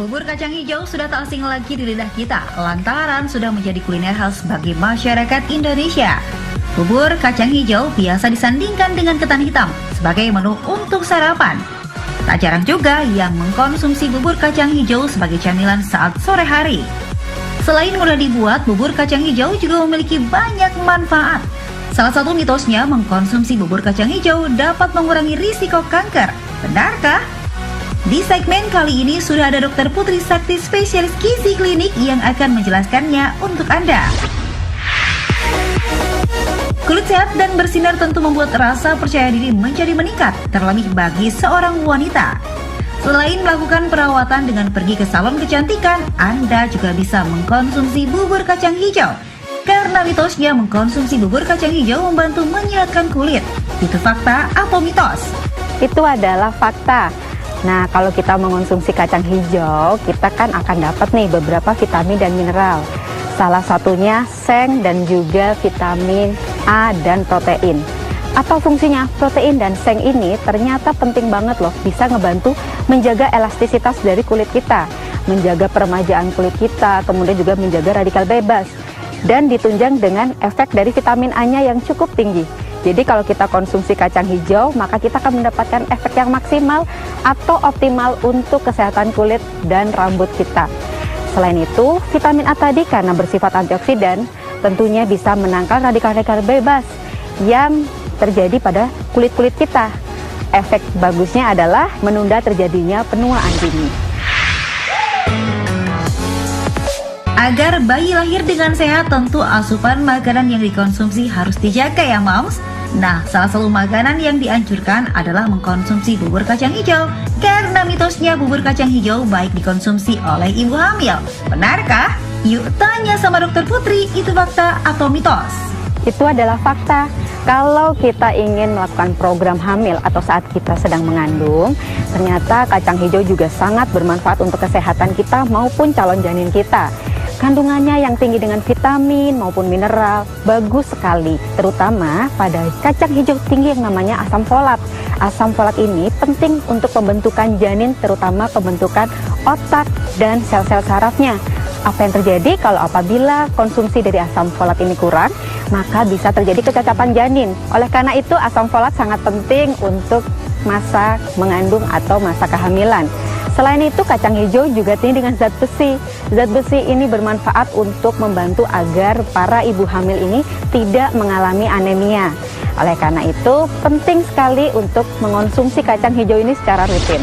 Bubur kacang hijau sudah tak asing lagi di lidah kita, lantaran sudah menjadi kuliner khas bagi masyarakat Indonesia. Bubur kacang hijau biasa disandingkan dengan ketan hitam sebagai menu untuk sarapan. Tak jarang juga yang mengkonsumsi bubur kacang hijau sebagai camilan saat sore hari. Selain mudah dibuat, bubur kacang hijau juga memiliki banyak manfaat. Salah satu mitosnya, mengkonsumsi bubur kacang hijau dapat mengurangi risiko kanker. Benarkah? Di segmen kali ini sudah ada Dr. Putri Sakti, spesialis gizi klinik yang akan menjelaskannya untuk Anda. Kulit sehat dan bersinar tentu membuat rasa percaya diri menjadi meningkat, terlebih bagi seorang wanita. Selain melakukan perawatan dengan pergi ke salon kecantikan, Anda juga bisa mengkonsumsi bubur kacang hijau. Karena mitosnya mengkonsumsi bubur kacang hijau membantu menyehatkan kulit. Itu fakta atau mitos? Itu adalah fakta. Nah, kalau kita mengonsumsi kacang hijau, kita kan akan dapat nih beberapa vitamin dan mineral. Salah satunya seng dan juga vitamin A dan protein. Apa fungsinya? Protein dan seng ini ternyata penting banget loh, bisa ngebantu menjaga elastisitas dari kulit kita, menjaga peremajaan kulit kita, kemudian juga menjaga radikal bebas. Dan ditunjang dengan efek dari vitamin A-nya yang cukup tinggi. Jadi kalau kita konsumsi kacang hijau, maka kita akan mendapatkan efek yang maksimal atau optimal untuk kesehatan kulit dan rambut kita. Selain itu, vitamin A tadi karena bersifat antioksidan, tentunya bisa menangkal radikal-radikal bebas yang terjadi pada kulit-kulit kita. Efek bagusnya adalah menunda terjadinya penuaan dini. Agar bayi lahir dengan sehat, tentu asupan makanan yang dikonsumsi harus dijaga ya moms. Nah, salah satu makanan yang dianjurkan adalah mengkonsumsi bubur kacang hijau. Karena mitosnya bubur kacang hijau baik dikonsumsi oleh ibu hamil. Benarkah? Yuk tanya sama Dr. Putri, itu fakta atau mitos? Itu adalah fakta. Kalau kita ingin melakukan program hamil atau saat kita sedang mengandung, ternyata kacang hijau juga sangat bermanfaat untuk kesehatan kita maupun calon janin kita. Kandungannya yang tinggi dengan vitamin maupun mineral bagus sekali, terutama pada kacang hijau tinggi yang namanya asam folat. Asam folat ini penting untuk pembentukan janin, terutama pembentukan otak dan sel-sel sarafnya. Apa yang terjadi kalau apabila konsumsi dari asam folat ini kurang, maka bisa terjadi kecacapan janin. Oleh karena itu, asam folat sangat penting untuk masa mengandung atau masa kehamilan. Selain itu, kacang hijau juga tinggi dengan zat besi. Zat besi ini bermanfaat untuk membantu agar para ibu hamil ini tidak mengalami anemia. Oleh karena itu, penting sekali untuk mengonsumsi kacang hijau ini secara rutin.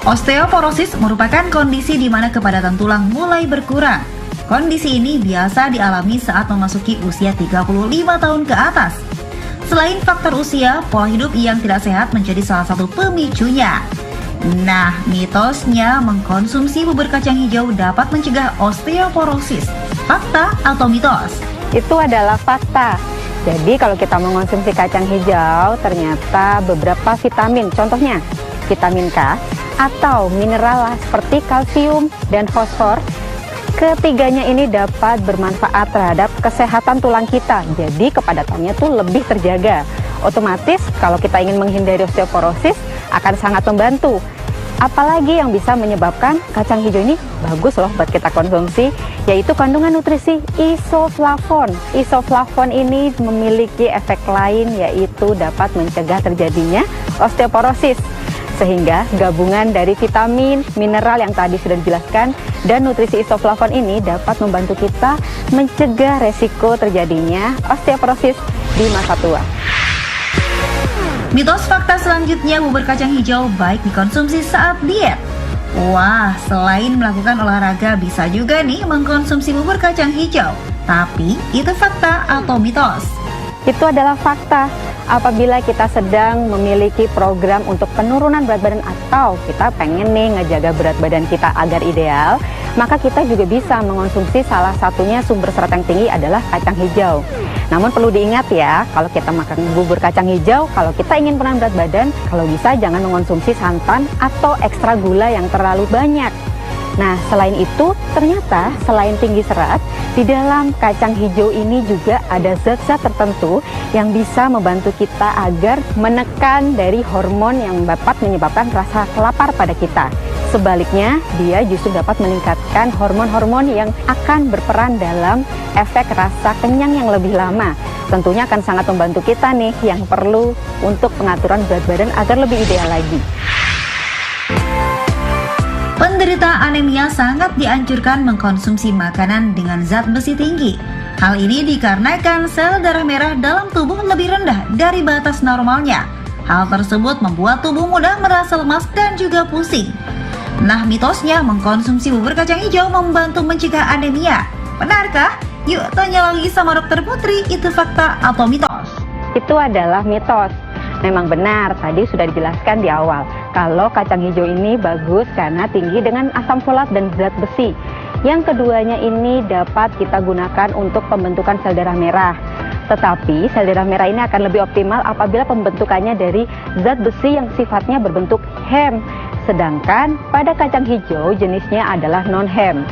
Osteoporosis merupakan kondisi di mana kepadatan tulang mulai berkurang. Kondisi ini biasa dialami saat memasuki usia 35 tahun ke atas. Selain faktor usia, pola hidup yang tidak sehat menjadi salah satu pemicunya. Nah, mitosnya mengkonsumsi bubur kacang hijau dapat mencegah osteoporosis. Fakta atau mitos? Itu adalah fakta. Jadi kalau kita mengonsumsi kacang hijau, ternyata beberapa vitamin, contohnya vitamin K atau mineral seperti kalsium dan fosfor, ketiganya ini dapat bermanfaat terhadap kesehatan tulang kita. Jadi kepadatannya tuh lebih terjaga. Otomatis kalau kita ingin menghindari osteoporosis akan sangat membantu. Apalagi yang bisa menyebabkan kacang hijau ini bagus loh buat kita konsumsi, yaitu kandungan nutrisi isoflavon. Isoflavon ini memiliki efek lain, yaitu dapat mencegah terjadinya osteoporosis. Sehingga gabungan dari vitamin, mineral yang tadi sudah dijelaskan, dan nutrisi isoflavon ini dapat membantu kita mencegah resiko terjadinya osteoporosis di masa tua. Mitos fakta selanjutnya, bubur kacang hijau baik dikonsumsi saat diet. Wah, selain melakukan olahraga bisa juga nih mengkonsumsi bubur kacang hijau. Tapi itu fakta atau mitos? Itu adalah fakta. Apabila kita sedang memiliki program untuk penurunan berat badan atau kita pengen nih ngejaga berat badan kita agar ideal, maka kita juga bisa mengonsumsi salah satunya sumber serat yang tinggi adalah kacang hijau. Namun perlu diingat ya, kalau kita makan bubur kacang hijau, kalau kita ingin penurunan berat badan, kalau bisa jangan mengonsumsi santan atau ekstra gula yang terlalu banyak. Nah, selain itu, ternyata selain tinggi serat, di dalam kacang hijau ini juga ada zat-zat tertentu yang bisa membantu kita agar menekan dari hormon yang dapat menyebabkan rasa lapar pada kita. Sebaliknya, dia justru dapat meningkatkan hormon-hormon yang akan berperan dalam efek rasa kenyang yang lebih lama. Tentunya akan sangat membantu kita nih yang perlu untuk pengaturan berat badan agar lebih ideal lagi. Penderita anemia sangat dianjurkan mengkonsumsi makanan dengan zat besi tinggi. Hal ini dikarenakan sel darah merah dalam tubuh lebih rendah dari batas normalnya. Hal tersebut membuat tubuh mudah merasa lemas dan juga pusing. Nah, mitosnya mengkonsumsi bubur kacang hijau membantu mencegah anemia. Benarkah? Yuk tanya lagi sama Dokter Putri, itu fakta atau mitos? Itu adalah mitos. Memang benar, tadi sudah dijelaskan di awal, kalau kacang hijau ini bagus karena tinggi dengan asam folat dan zat besi. Yang keduanya ini dapat kita gunakan untuk pembentukan sel darah merah. Tetapi sel darah merah ini akan lebih optimal apabila pembentukannya dari zat besi yang sifatnya berbentuk hem. Sedangkan pada kacang hijau jenisnya adalah non-hem.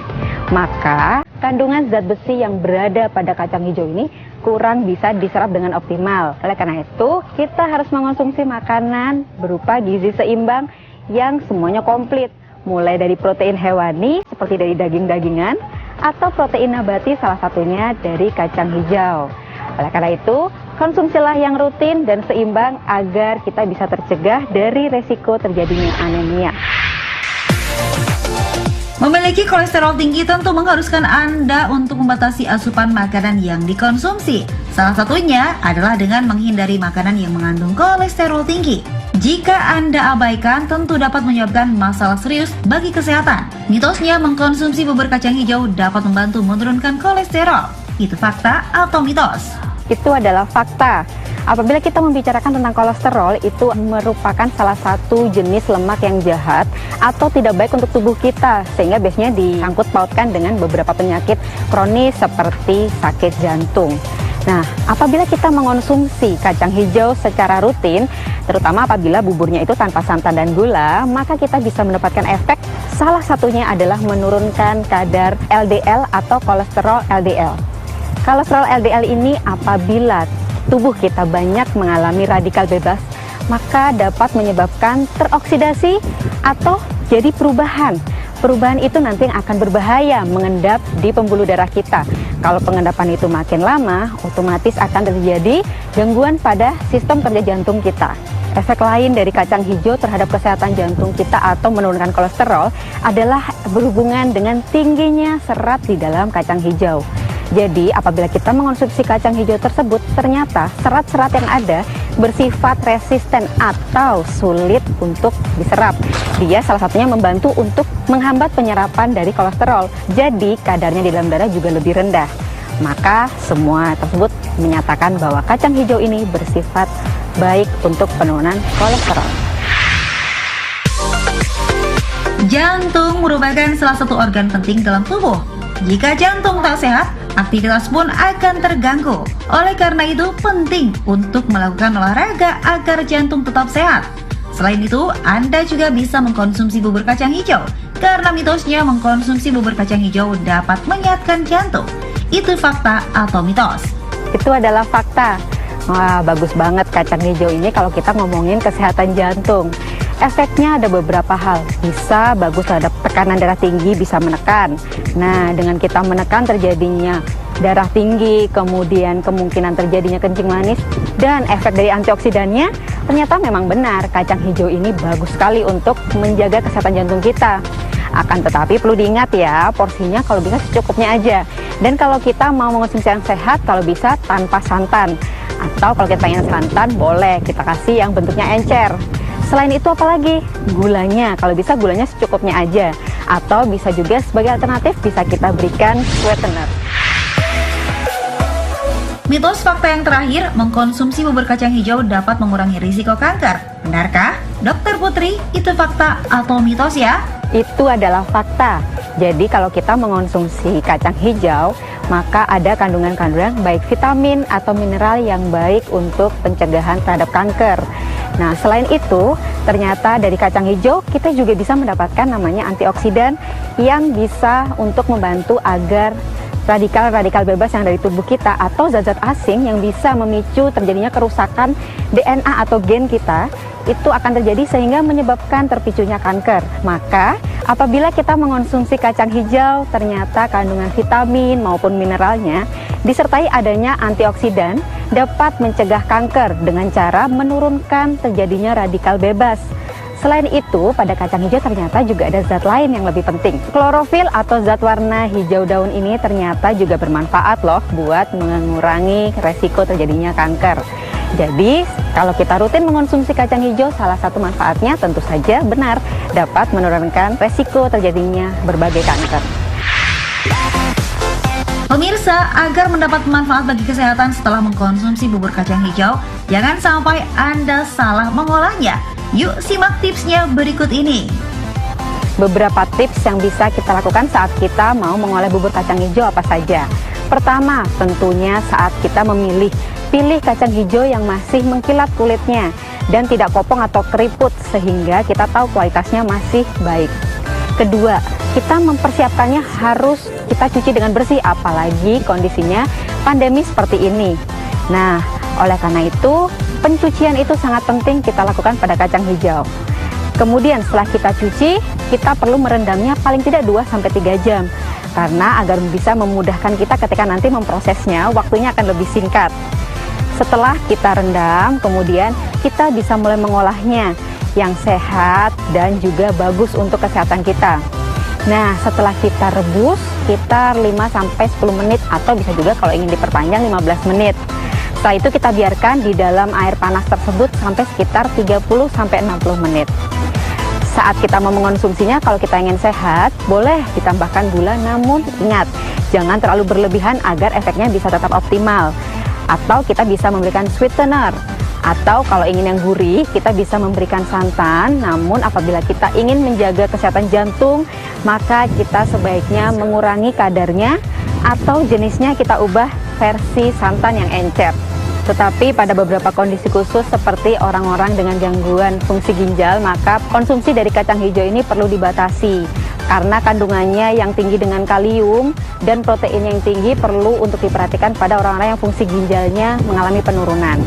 Maka kandungan zat besi yang berada pada kacang hijau ini kurang bisa diserap dengan optimal. Oleh karena itu, kita harus mengonsumsi makanan berupa gizi seimbang yang semuanya komplit. Mulai dari protein hewani seperti dari daging-dagingan atau protein nabati salah satunya dari kacang hijau. Oleh karena itu, konsumsilah yang rutin dan seimbang agar kita bisa tercegah dari resiko terjadinya anemia. Memiliki kolesterol tinggi tentu mengharuskan Anda untuk membatasi asupan makanan yang dikonsumsi. Salah satunya adalah dengan menghindari makanan yang mengandung kolesterol tinggi. Jika Anda abaikan, tentu dapat menyebabkan masalah serius bagi kesehatan. Mitosnya mengkonsumsi bubur kacang hijau dapat membantu menurunkan kolesterol. Itu fakta atau mitos? Itu adalah fakta. Apabila kita membicarakan tentang kolesterol, itu merupakan salah satu jenis lemak yang jahat atau tidak baik untuk tubuh kita, sehingga biasanya disangkut pautkan dengan beberapa penyakit kronis seperti sakit jantung. Nah, apabila kita mengonsumsi kacang hijau secara rutin, terutama apabila buburnya itu tanpa santan dan gula, maka kita bisa mendapatkan efek, salah satunya adalah menurunkan kadar LDL atau kolesterol LDL. Kolesterol LDL ini apabila tubuh kita banyak mengalami radikal bebas, maka dapat menyebabkan teroksidasi atau jadi perubahan. Perubahan itu nanti akan berbahaya mengendap di pembuluh darah kita. Kalau pengendapan itu makin lama, otomatis akan terjadi gangguan pada sistem kerja jantung kita. Efek lain dari kacang hijau terhadap kesehatan jantung kita atau menurunkan kolesterol adalah berhubungan dengan tingginya serat di dalam kacang hijau. Jadi apabila kita mengonsumsi kacang hijau tersebut, ternyata serat-serat yang ada bersifat resisten atau sulit untuk diserap. Dia salah satunya membantu untuk menghambat penyerapan dari kolesterol. Jadi kadarnya di dalam darah juga lebih rendah. Maka semua tersebut menyatakan bahwa kacang hijau ini bersifat baik untuk penurunan kolesterol. Jantung merupakan salah satu organ penting dalam tubuh. Jika jantung tak sehat, aktivitas pun akan terganggu. Oleh karena itu, penting untuk melakukan olahraga agar jantung tetap sehat. Selain itu, Anda juga bisa mengkonsumsi bubur kacang hijau, karena mitosnya mengkonsumsi bubur kacang hijau dapat menyehatkan jantung. Itu fakta atau mitos? Itu adalah fakta. Wah, bagus banget kacang hijau ini kalau kita ngomongin kesehatan jantung. Efeknya ada beberapa hal, bisa bagus terhadap tekanan darah tinggi, bisa menekan. Nah, dengan kita menekan terjadinya darah tinggi, kemudian kemungkinan terjadinya kencing manis, dan efek dari antioksidannya, ternyata memang benar kacang hijau ini bagus sekali untuk menjaga kesehatan jantung kita. Akan tetapi perlu diingat ya, porsinya kalau bisa secukupnya aja. Dan kalau kita mau mengonsumsi yang sehat, kalau bisa tanpa santan. Atau kalau kita pengen santan, boleh kita kasih yang bentuknya encer. Selain itu apalagi? Gulanya, kalau bisa gulanya secukupnya aja. Atau bisa juga sebagai alternatif bisa kita berikan sweetener. Mitos fakta yang terakhir, mengkonsumsi bubur kacang hijau dapat mengurangi risiko kanker. Benarkah? Dokter Putri, itu fakta atau mitos ya? Itu adalah fakta. Jadi kalau kita mengonsumsi kacang hijau, maka ada kandungan-kandungan baik vitamin atau mineral yang baik untuk pencegahan terhadap kanker. Nah, selain itu, ternyata dari kacang hijau kita juga bisa mendapatkan namanya antioksidan yang bisa untuk membantu agar radikal-radikal bebas yang dari tubuh kita atau zat-zat asing yang bisa memicu terjadinya kerusakan DNA atau gen kita itu akan terjadi sehingga menyebabkan terpicunya kanker. Maka apabila kita mengonsumsi kacang hijau, ternyata kandungan vitamin maupun mineralnya disertai adanya antioksidan dapat mencegah kanker dengan cara menurunkan terjadinya radikal bebas. Selain itu, pada kacang hijau ternyata juga ada zat lain yang lebih penting. Klorofil atau zat warna hijau daun ini ternyata juga bermanfaat loh buat mengurangi resiko terjadinya kanker. Jadi, kalau kita rutin mengonsumsi kacang hijau, salah satu manfaatnya tentu saja benar dapat menurunkan resiko terjadinya berbagai kanker. Pemirsa, agar mendapat manfaat bagi kesehatan setelah mengkonsumsi bubur kacang hijau, jangan sampai Anda salah mengolahnya. Yuk simak tipsnya berikut ini. Beberapa tips yang bisa kita lakukan saat kita mau mengolah bubur kacang hijau apa saja. Pertama, tentunya saat kita pilih kacang hijau yang masih mengkilat kulitnya dan tidak kopong atau keriput sehingga kita tahu kualitasnya masih baik. Kedua, kita mempersiapkannya harus kita cuci dengan bersih, apalagi kondisinya pandemi seperti ini. Nah, oleh karena itu pencucian itu sangat penting kita lakukan pada kacang hijau. Kemudian setelah kita cuci, kita perlu merendamnya paling tidak 2-3 jam karena agar bisa memudahkan kita ketika nanti memprosesnya, waktunya akan lebih singkat. Setelah kita rendam, kemudian kita bisa mulai mengolahnya yang sehat dan juga bagus untuk kesehatan kita. Nah, setelah kita rebus sekitar 5-10 menit atau bisa juga kalau ingin diperpanjang 15 menit. Setelah itu kita biarkan di dalam air panas tersebut sampai sekitar 30-60 menit. Saat kita mau mengonsumsinya, kalau kita ingin sehat, boleh ditambahkan gula, namun ingat, jangan terlalu berlebihan agar efeknya bisa tetap optimal. Atau kita bisa memberikan sweetener, atau kalau ingin yang gurih, kita bisa memberikan santan. Namun apabila kita ingin menjaga kesehatan jantung, maka kita sebaiknya mengurangi kadarnya atau jenisnya kita ubah versi santan yang encer. Tetapi pada beberapa kondisi khusus seperti orang-orang dengan gangguan fungsi ginjal, maka konsumsi dari kacang hijau ini perlu dibatasi karena kandungannya yang tinggi dengan kalium dan protein yang tinggi perlu untuk diperhatikan pada orang-orang yang fungsi ginjalnya mengalami penurunan.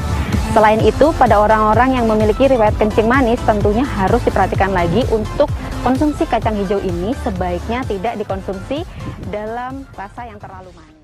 Selain itu, pada orang-orang yang memiliki riwayat kencing manis tentunya harus diperhatikan lagi untuk konsumsi kacang hijau ini sebaiknya tidak dikonsumsi dalam rasa yang terlalu manis.